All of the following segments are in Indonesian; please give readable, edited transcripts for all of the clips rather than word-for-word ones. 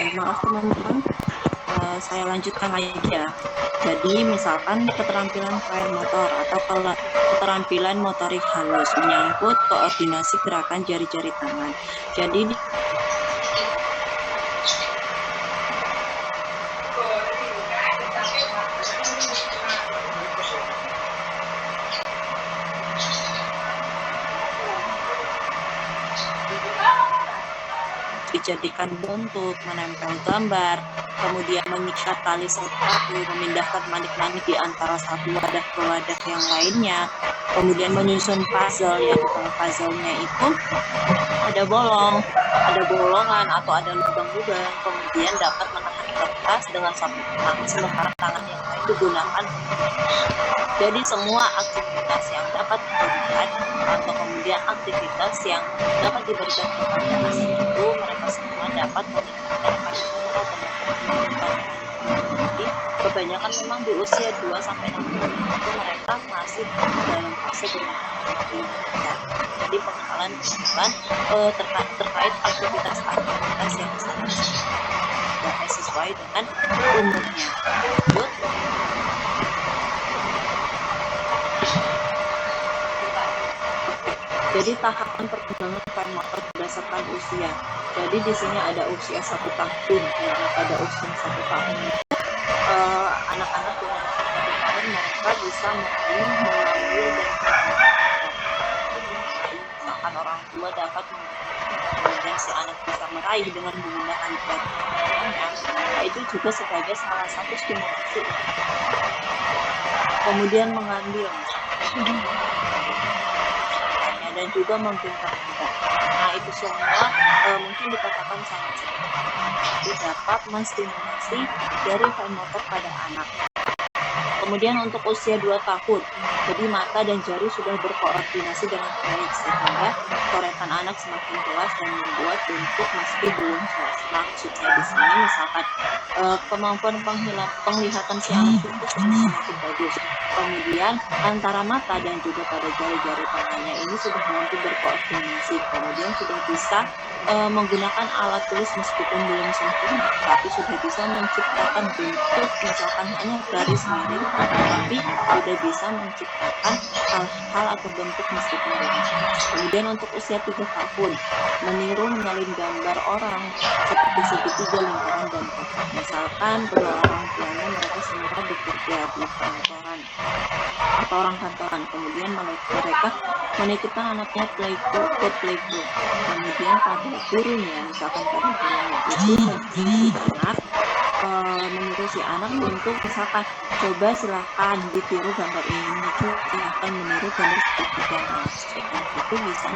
Maaf teman-teman, saya lanjutkan lagi ya. Jadi misalkan keterampilan fine motor atau keterampilan motorik halus menyangkut koordinasi gerakan jari-jari tangan. Jadi dijadikan bentuk, menempel gambar, kemudian mengikat tali sepatu, memindahkan manik-manik di antara satu wadah ke wadah yang lainnya, kemudian menyusun puzzle yang kalau puzzle-nya itu ada bolongan atau ada lubang-lubang, kemudian dapat menahan kertas dengan satu tangan, sementara tangan yang lain digunakan. Jadi semua aktivitas yang dapat diberikan atau kemudian aktivitas yang dapat diberikan kepada anak itu mereka semua dapat meningkatkan kemampuan atau mempertahankan. Jadi kebanyakan memang di usia 2 sampai 6 tahun itu mereka masih dalam fase bermain. Jadi pengenalan terkait aktivitas yang sangat sesuai dengan umurnya. Lanjut. Jadi tahapan perkembangan fine motor berdasarkan usia. Jadi di sini ada usia 1 tahun. Karena pada usia 1 tahun itu anak-anak dengan usia 1 tahun mereka bisa mengambil dan misalkan orang tua dapat kemudian si anak bisa meraih dengan menggunakan jarinya. Nah, itu juga sebagai salah satu stimulasi. Kemudian mengambil dan juga membentang-bentang. Nah, itu semua mungkin dikatakan sangat tapi dapat menstimulasi dari fine motor pada anak. Kemudian untuk usia 2 tahun, jadi mata dan jari sudah berkoordinasi dengan baik sehingga coretan anak semakin jelas dan membuat bentuk meski belum jelas. Maksudnya di sini misalkan kemampuan penglihatan si anak itu semakin bagus. Kemudian antara mata dan juga pada jari-jari tangannya ini sudah mampu berkoordinasi. Kemudian sudah bisa menggunakan alat tulis meskipun belum sempurna, tapi sudah bisa menciptakan bentuk misalkan hanya garis miring, tapi sudah bisa menciptakan hal-hal atau bentuk meskipun belum jelas. Kemudian untuk usia 3 tahun, meniru menyalin gambar orang seperti segitiga, lingkaran, dan kotak. Misalkan kedua orang tuanya mereka semua bekerja di kantoran atau orang kantoran, kemudian mereka menitipkan anaknya ke playgroup. Kemudian pada gurunya, misalkan pada gurunya itu menyuruh si anak untuk misalkan coba silahkan ditiru gambar ini, silahkan meniru gambar segitiga. Nah, si anak itu bisa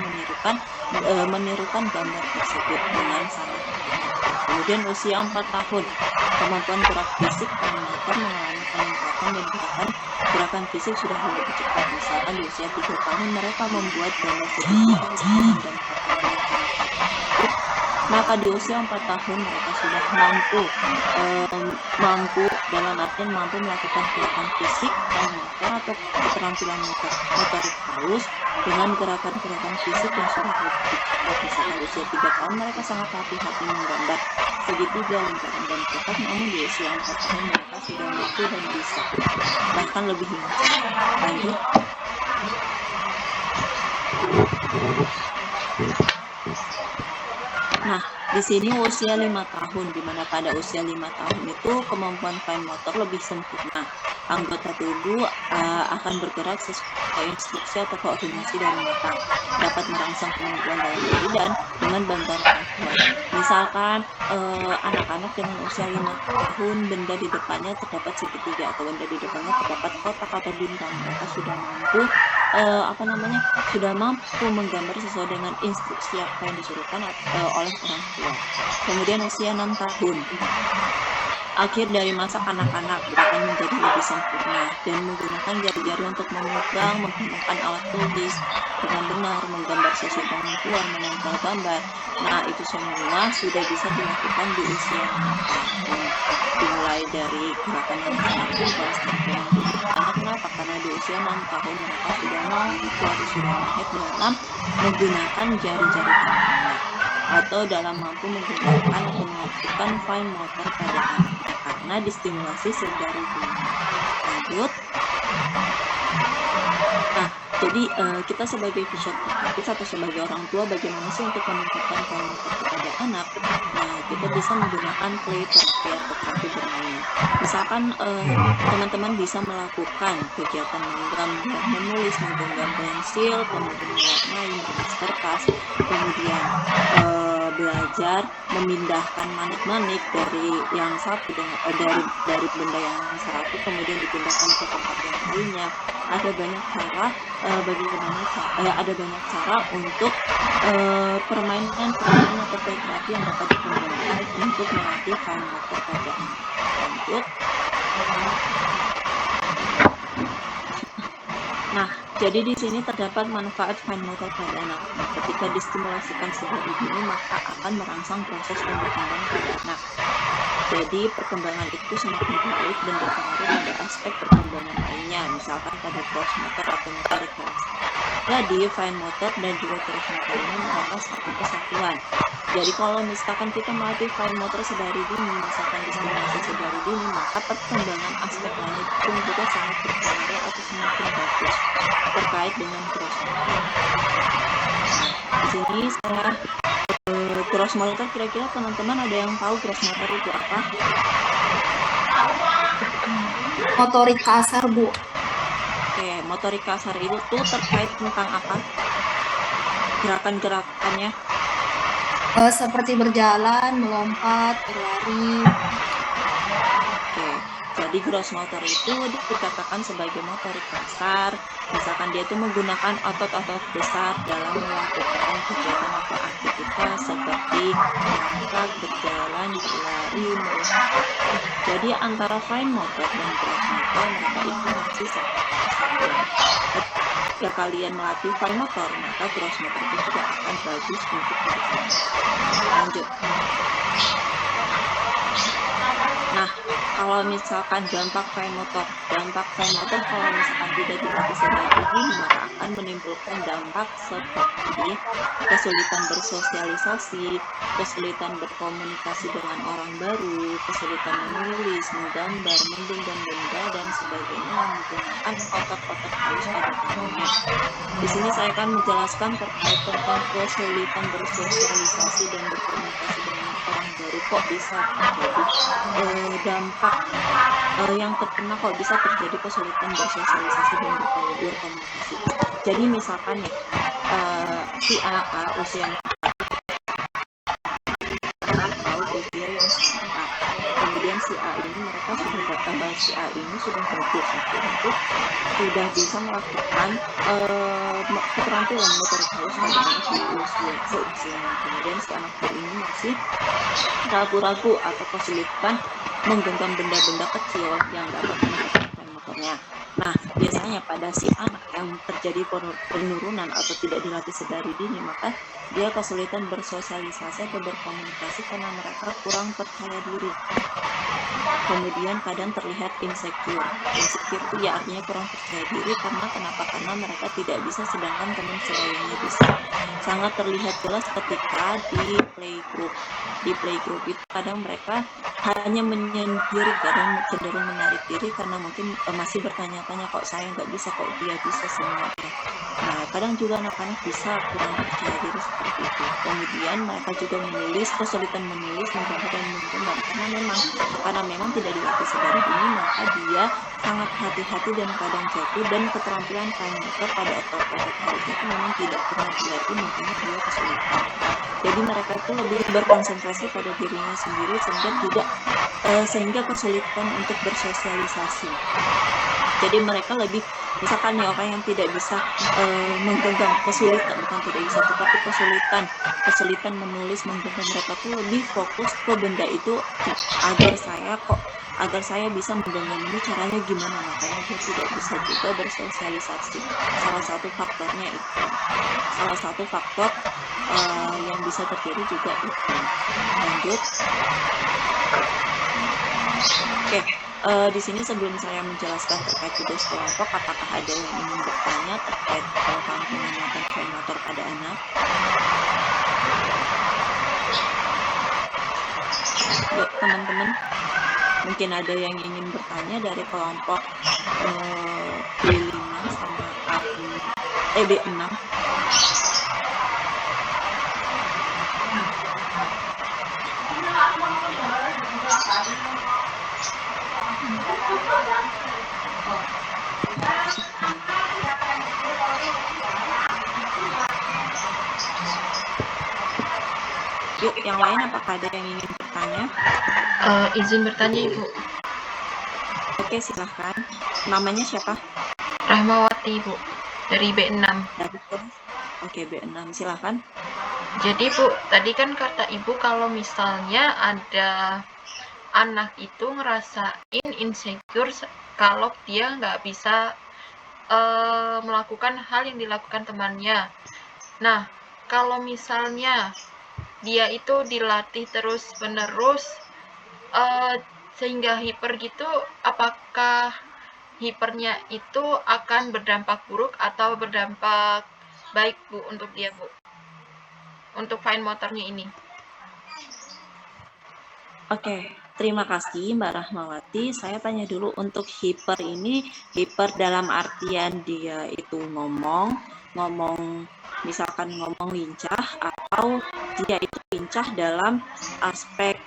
menirukan gambar tersebut dengan sangat mudah. Kemudian usia 4 tahun, kemampuan gerak fisik dan motor mengalami peningkatan dan gerakan fisik sudah lebih cepat. Misalkan di usia 3 tahun mereka membuat gambar segitiga dan maka di usia 4 tahun mereka sudah mampu dalam artian mampu melakukan gerakan fisik dan motor atau keterampilan motorik halus dengan gerakan-gerakan fisik yang sudah lebih cepat. Misalkan di usia 3 tahun mereka sangat hati-hati menggambar segitiga, lingkaran, dan kotak, namun di usia 4 tahun mereka sudah mampu dan bisa bahkan lebih lancar. Lanjut. Nah, di sini usia 5 tahun, di mana pada usia 5 tahun itu kemampuan fine motor lebih sempurna. Anggota tubuh akan bergerak sesuai instruksi atau koordinasi dari mata, dapat merangsang kemampuan dalam diri dan dengan bantuan orang tua. Misalkan anak-anak dengan usia 5 tahun, benda di depannya terdapat segitiga atau benda di depannya terdapat kotak atau bintang, mereka sudah mampu sudah mampu menggambar sesuai dengan instruksi apa yang disuruhkan oleh orang tua. Kemudian usia 6 tahun, akhir dari masa kanak-kanak, gerakan menjadi lebih sempurna dan menggunakan jari-jari untuk memegang, menggunakan alat tulis dengan benar, menggambar sesuai dengan tuan, menempel gambar. Nah, itu semua sudah bisa dilakukan di usia 6 tahun. Dimulai dari gerakan yang sangat simpel seperti menghidup. Karena kenapa? Karena di usia 6 tahun mereka sudah mampu atau sudah mahir dalam menggunakan jari-jari tangannya. atau dalam mampu menggunakan atau melakukan fine motor pada anaknya karena distimulasi sedari dini. Lanjut. Nah, jadi kita sebagai fisioterapis atau sebagai orang tua bagaimana sih untuk meningkatkan fine motor kepada anak? Nah, kita bisa menggunakan play terapi atau terapi bermain. Misalkan teman-teman bisa melakukan kegiatan menggambar, menulis, menggenggam pensil, kemudian mewarnai, menulis kertas, kemudian belajar memindahkan manik-manik dari yang satu dari benda yang satu kemudian dipindahkan ke tempat yang lainnya. Ada banyak cara ada banyak cara untuk permainan atau play terapi yang dapat dikembangkan untuk melatih fine motor pada anak. Lanjut. Nah, jadi di sini terdapat manfaat fine motor pada anak. Ketika distimulasikan sedari dini, maka akan merangsang proses tumbuh-kembang pada anak. Jadi perkembangan itu semakin baik dan berpengaruh pada aspek perkembangan lainnya, misalkan pada gross motor atau motorik keras. Jadi fine motor dan juga gross motor ini merupakan satu kesatuan. Jadi kalau misalkan kita melatih fine motor sedari dini, misalkan distimulasi sedari dini, maka perkembangan aspek lain itu juga sangat berpengaruh atau semakin bagus terkait dengan gross motor. Di sini saya gross motor, kira-kira teman-teman ada yang tahu gross motor itu apa? Motorik kasar, Bu. Oke, motorik kasar itu tuh terkait tentang apa? Gerakan-gerakannya? Seperti berjalan, melompat, berlari. Oke, jadi gross motor itu dikatakan sebagai motorik kasar. Misalkan dia itu menggunakan otot-otot besar dalam melakukan kegiatan atau aktivitas seperti melangkah, berjalan, berlari, melompat. Jadi antara fine motor dan gross motor mereka itu masih satu kesatuan. Ketika kalian melatih fine motor, maka gross motor itu juga akan bagus untuk berkembang. Lanjut. Nah, kalau misalkan dampak fine motor kalau misalkan tidak dilatih sedari dini, maka akan menimbulkan dampak seperti kesulitan bersosialisasi, kesulitan berkomunikasi dengan orang baru, kesulitan menulis, menggambar, menggenggam benda, dan sebagainya yang menggunakan otot-otot halus pada tangannya. Di sini saya akan menjelaskan terkait tentang kesulitan bersosialisasi dan berkomunikasi dengan orang baru kok bisa terjadi dampak yang terkena kok bisa terjadi kesulitan bersosialisasi dan berkomunikasi. Jadi misalkan ya si anak A usianya tahu usia yang sama. Kemudian si A ini si A ini sudah bagus untuk sudah bisa melakukan keterampilan motorik halus pada anak di seusianya. Kemudian si anak B ini masih ragu-ragu atau kesulitan menggenggam benda-benda kecil yang dapat menggerakkan motornya. Nah, biasanya pada si anak yang terjadi penurunan atau tidak dilatih sedari dini, maka dia kesulitan bersosialisasi atau berkomunikasi karena mereka kurang percaya diri. Kemudian kadang terlihat insecure. Insecure itu ya artinya kurang percaya diri karena kenapa? Karena mereka tidak bisa sedangkan teman sebayanya bisa. Sangat terlihat jelas ketika di playgroup. Di playgroup itu kadang mereka hanya menyendiri, kadang cenderung menarik diri karena mungkin masih bertanya-tanya kok saya nggak bisa, kok dia bisa semuanya. Nah, kadang juga anak-anak bisa kurang percaya diri seperti itu. Kemudian mereka juga kesulitan menulis, menggambar dan menggambar karena memang tidak dilatih sedari dini, maka dia sangat hati-hati dan kadang jatuh, dan keterampilan fine motor pada otot-otot halusnya itu memang tidak pernah dilatih, makanya dia kesulitan. Jadi mereka itu lebih berkonsentrasi pada dirinya sendiri sehingga kesulitan untuk bersosialisasi. Jadi mereka lebih, misalkan nih orang yang tidak bisa menggenggam, kesulitan menulis, menggenggam, mereka tuh lebih fokus ke benda itu agar saya bisa menggenggam ini caranya gimana, makanya dia tidak bisa juga bersosialisasi. Salah satu faktornya itu, salah satu faktor yang bisa terjadi juga itu. Lanjut. Oke. Di sini sebelum saya menjelaskan terkait tugas kelompok, apakah ada yang ingin bertanya terkait pengamatan fine motor pada anak? Yuk teman-teman, mungkin ada yang ingin bertanya dari kelompok B5 sama B6. Yuk, yang lain apakah ada yang ingin bertanya? Izin bertanya, Ibu. Oke, silahkan. Namanya siapa? Rahmawati, Bu, dari B6. Dari kelas? Oke, B6. Silahkan. Jadi, Bu, tadi kan kata Ibu kalau misalnya ada anak itu ngerasain insecure kalau dia nggak bisa melakukan hal yang dilakukan temannya. Nah, kalau misalnya dia itu dilatih terus-menerus sehingga hiper gitu, apakah hipernya itu akan berdampak buruk atau berdampak baik, Bu, untuk dia, Bu? Untuk fine motornya ini. Oke, terima kasih Mbak Rahmawati. Saya tanya dulu untuk hiper ini, hiper dalam artian dia itu ngomong misalkan ngomong lincah, atau dia itu lincah dalam aspek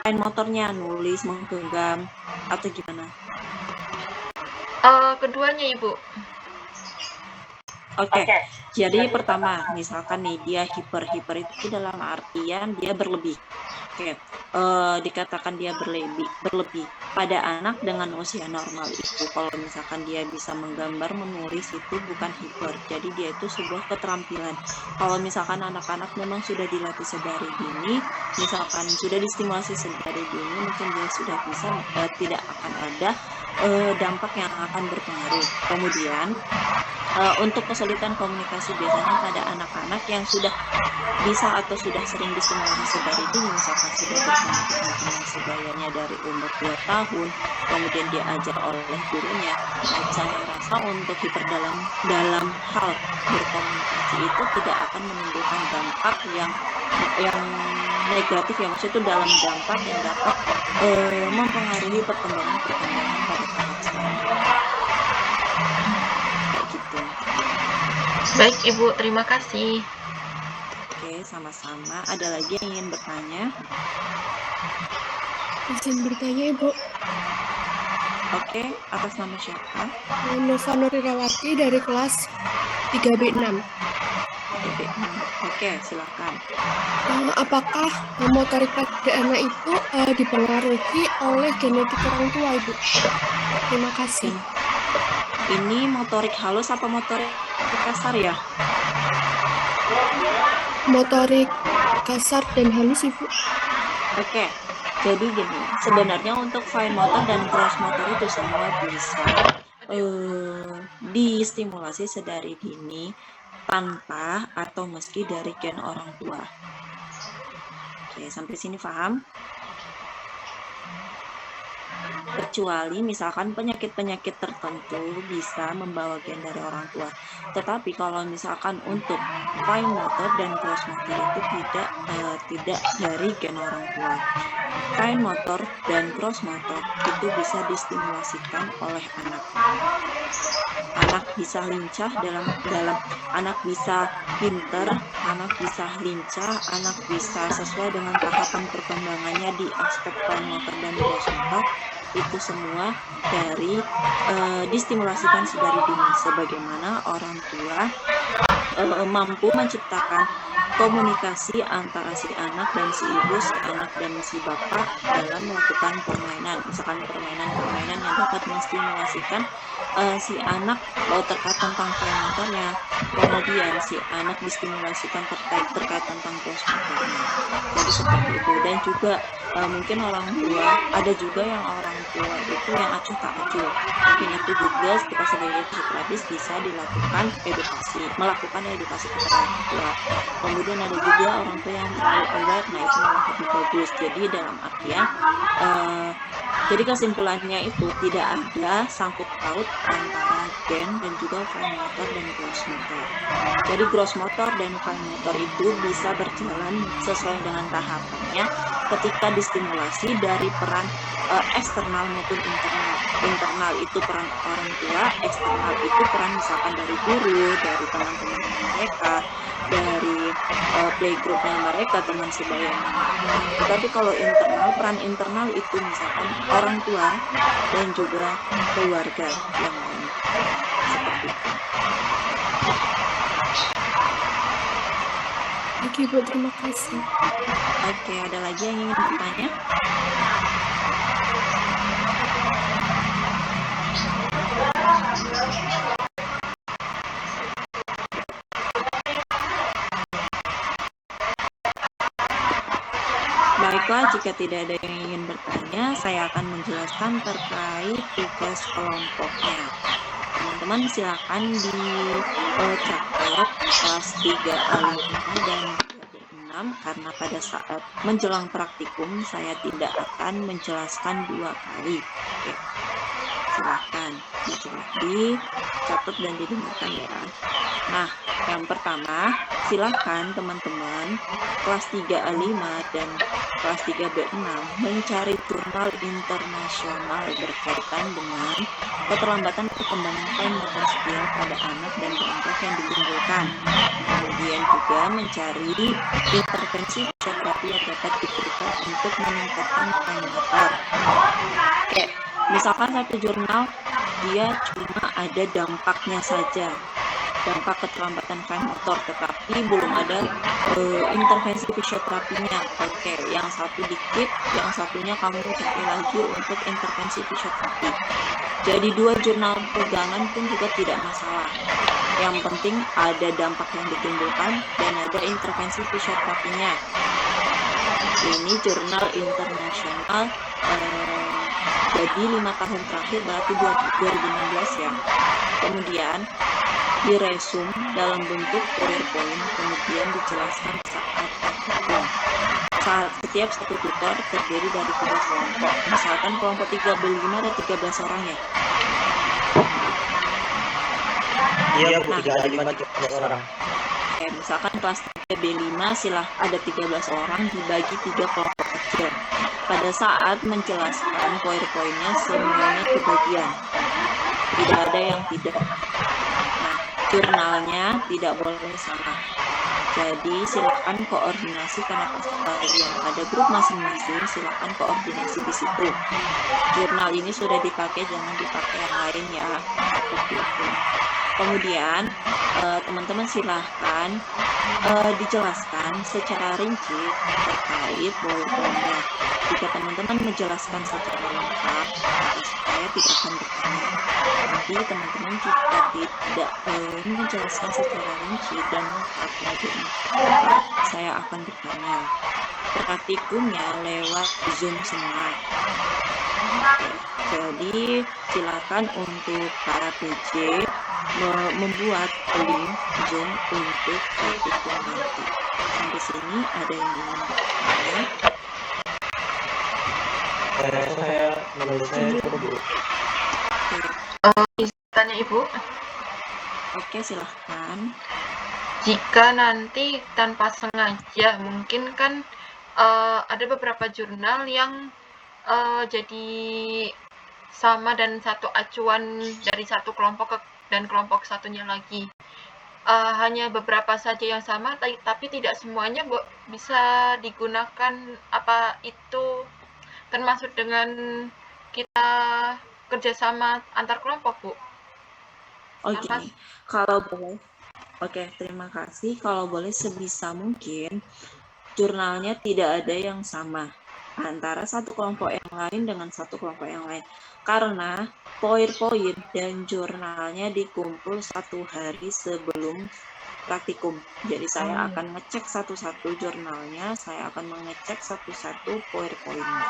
fine motornya, nulis, menggenggam, atau gimana? Keduanya, Ibu. Oke, jadi pertama, misalkan nih dia hiper itu dalam artian dia berlebih. Oke, dikatakan dia berlebih pada anak dengan usia normal itu, kalau misalkan dia bisa menggambar, menulis, itu bukan hiper. Jadi dia itu sebuah keterampilan. Kalau misalkan anak-anak memang sudah dilatih sedari dini, misalkan sudah distimulasi sedari dini, mungkin dia sudah bisa, tidak akan ada dampak yang akan berpengaruh. Kemudian untuk kesulitan komunikasi biasanya pada anak-anak yang sudah bisa atau sudah sering distimulasi sedari dini, misalkan sudah bersama teman-teman sebayanya dari umur 2 tahun, kemudian diajar oleh gurunya. Nah, saya rasa untuk hiper dalam hal berkomunikasi itu tidak akan menimbulkan dampak yang negatif, yang maksud itu dalam dampak yang dapat mempengaruhi perkembangan pada tahap selanjutnya. Gitu. Baik, Ibu, terima kasih. Oke, sama-sama. Ada lagi yang ingin bertanya? Izin bertanya, Ibu. Oke, atas nama siapa? Nova Nurirawati dari kelas 3B6. 3B6. Oke, silakan. Apakah motorik pada anak itu dipengaruhi oleh genetik orang tua, Ibu? Terima kasih. Ini motorik halus apa motorik kasar ya? Motorik kasar dan halus, Ibu. Oke, jadi gini, sebenarnya untuk fine motor dan gross motor itu semua bisa distimulasi sedari dini tanpa atau meski dari gen orang tua. Oke, sampai sini paham? Kecuali misalkan penyakit-penyakit tertentu bisa membawa gen dari orang tua. Tetapi kalau misalkan untuk fine motor dan gross motor itu tidak dari gen orang tua. Fine motor dan gross motor itu bisa distimulasikan oleh anak. Anak bisa lincah anak bisa pinter, anak bisa lincah, anak bisa sesuai dengan tahapan perkembangannya di aspek fine motor dan gross motor. Itu semua dari distimulasikan sedari dini, sebagaimana orang tua mampu menciptakan komunikasi antara si anak dan si ibu, si anak dan si bapak dalam melakukan permainan, misalkan permainan yang dapat menstimulasikan si anak terkait tentang fine motornya, kemudian si anak distimulasikan terkait tentang gross motornya. Jadi seperti itu. Dan juga mungkin orang tua, ada juga yang orang tua itu yang acuh tak acuh, mungkin itu juga kita sebagai psikologis bisa melakukan edukasi kepada orang tua. Kemudian ada juga orang tua yang terlalu aware, nah itu malah lebih bagus. Jadi dalam artian jadi kesimpulannya itu tidak ada sangkut paut antara gen dan juga fine motor dan gross motor. Jadi gross motor dan fine motor itu bisa berjalan sesuai dengan tahapannya ketika distimulasi dari peran eksternal maupun internal. Internal itu peran orang tua, eksternal itu peran misalkan dari guru, dari teman-teman mereka, dari playgroup-nya mereka, teman sebayanya mereka. Tetapi kalau internal, peran internal itu misalkan orang tua dan juga keluarga yang lain. Seperti itu. Oke, Bu, terima kasih. Oke, ada lagi yang ingin bertanya? Baiklah, jika tidak ada yang ingin bertanya, saya akan menjelaskan terkait tugas kelompoknya. Teman-teman silakan dicatat kelas 3A5 dan 3B6 karena pada saat menjelang praktikum saya tidak akan menjelaskan 2 kali. Oke. Silakan dicatat dan didengarkan ya. Nah, yang pertama, silakan teman-teman kelas 3A5 dan kelas 3B6 mencari jurnal internasional berkaitan dengan keterlambatan perkembangan fine motor skill pada anak dan kelompok yang ditimbulkan. Kemudian juga mencari intervensi fisioterapi yang dapat diberikan untuk meningkatkan fine motor. Oke, misalkan satu jurnal dia cuma ada dampaknya saja, dampak keterlambatan fine motor, tetapi belum ada intervensi fisioterapinya. Oke, yang satu dikit, yang satunya kamu cari lagi untuk intervensi fisioterapi. Jadi 2 jurnal pegangan pun juga tidak masalah. Yang penting ada dampak yang ditimbulkan dan ada intervensi fisioterapinya. Ini jurnal internasional, jadi 5 tahun terakhir berarti 2016 ya. Kemudian diresum dalam bentuk PowerPoint, kemudian dijelaskan saat praktikum. Setiap satu tutor terdiri dari 3 kelompok. Misalkan kelompok 3B5 ada 13 orang ya. Iya, Bu, 3A5 13 orang. Oke, misalkan kelas 3B5 ada 13 orang dibagi 3 kelompok kecil. Pada saat menjelaskan PowerPoint-nya semuanya kebagian. Tidak ada yang tidak. Nah, jurnalnya tidak boleh sama. Jadi silakan koordinasi karena kalian ada grup masing-masing, silakan koordinasi di situ. Jurnal ini sudah dipakai, jangan dipakai yang lain ya. Seperti itu. Kemudian teman-teman silahkan dijelaskan secara rinci terkait PowerPoint-nya. Jika teman-teman menjelaskan secara lengkap, maka saya tidak akan bertanya. Nanti teman-teman jika tidak menjelaskan secara rinci dan lengkap, saya akan bertanya. Praktikumnya lewat Zoom semua. Jadi silakan untuk para PJ membuat link Zoom untuk praktikum nanti. Sampai sini ada yang ingin bertanya? Menurut saya cukup, Bu. Tanya Ibu, Oke, silahkan. jika nanti tanpa sengaja, mungkin kan ada beberapa jurnal yang jadi sama dan satu acuan dari satu kelompok dan kelompok satunya lagi. Hanya beberapa saja yang sama, tapi tidak semuanya bisa digunakan. Apa itu termasuk dengan kita kerjasama antar kelompok, Bu? Oke, kalau boleh. Oke, terima kasih. Kalau boleh sebisa mungkin jurnalnya tidak ada yang sama antara satu kelompok yang lain dengan satu kelompok yang lain. Karena PowerPoint dan jurnalnya dikumpul 1 hari sebelum praktikum. Jadi saya akan ngecek satu-satu jurnalnya, saya akan mengecek satu-satu PowerPoint-nya.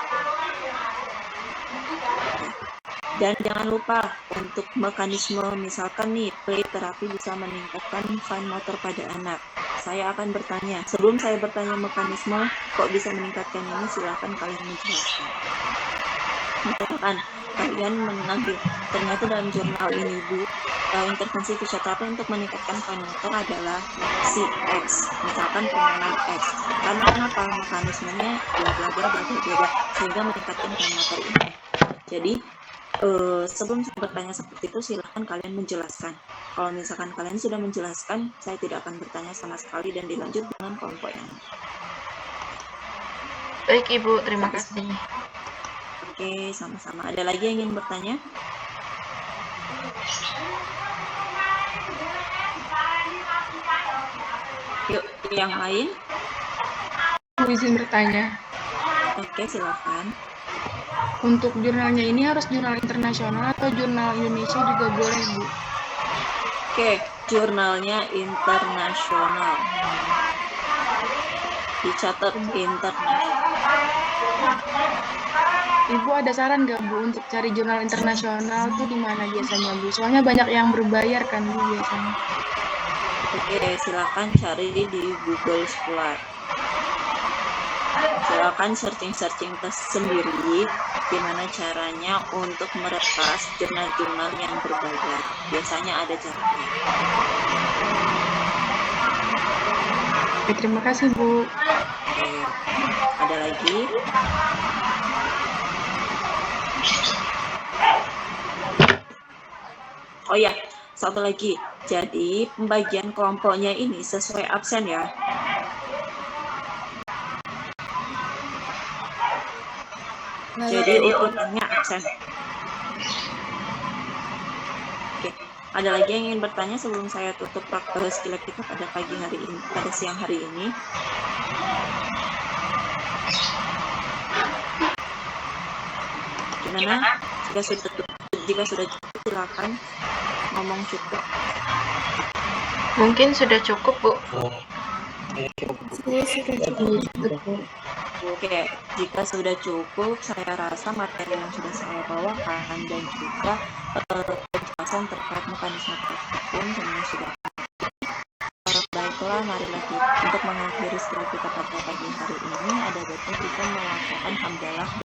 Dan jangan lupa untuk mekanisme, misalkan nih play terapi bisa meningkatkan fine motor pada anak. Saya akan bertanya, sebelum saya bertanya mekanisme kok bisa meningkatkan ini, silakan kalian menjelaskan. Misalkan kalian mengambil, ternyata dalam jurnal ini Bu, intervensi fisioterapi untuk meningkatkan fine motor adalah si X, misalkan permainan X. Karena kenapa? Mekanismenya bla bla bla bla bla bla sehingga meningkatkan fine motor ini. Jadi sebelum saya bertanya seperti itu, silahkan kalian menjelaskan. Kalau misalkan kalian sudah menjelaskan, saya tidak akan bertanya sama sekali dan dilanjut dengan kelompok yang lain. Baik Ibu, terima kasih. Oke, sama-sama. Ada lagi yang ingin bertanya? Yuk, yang lain? Aku izin bertanya, Oke, silahkan. untuk jurnalnya ini harus jurnal internasional atau jurnal Indonesia juga boleh, Bu? Oke, jurnalnya internasional. Dicatat internasional. Ibu ada saran nggak, Bu, untuk cari jurnal internasional tuh di mana biasanya, Bu? Soalnya banyak yang berbayar kan, Bu, biasanya. Oke, silakan cari di Google Scholar. Silakan searching sendiri gimana caranya untuk meretas jurnal-jurnal yang berbayar. Biasanya ada caranya. Oke, terima kasih, Bu. Oke, ada lagi? Oh ya, satu lagi. Jadi pembagian kelompoknya ini sesuai absen ya. Jadi urutannya absen. Oke, ada lagi yang ingin bertanya sebelum saya tutup skillet kita pada pagi hari ini, pada siang hari ini? Gimana? Jika sudah cukup, silakan ngomong cukup. Mungkin sudah cukup, Bu. Saya sudah cukup. Oke, jika sudah cukup, saya rasa materi yang sudah saya bawakan dan juga penjelasan terkait mekanisme praktikum semuanya sudah. Baiklah, marilah kita untuk mengakhiri setelah kita pada pagi hari ini ada baiknya kita melakukan hamdalah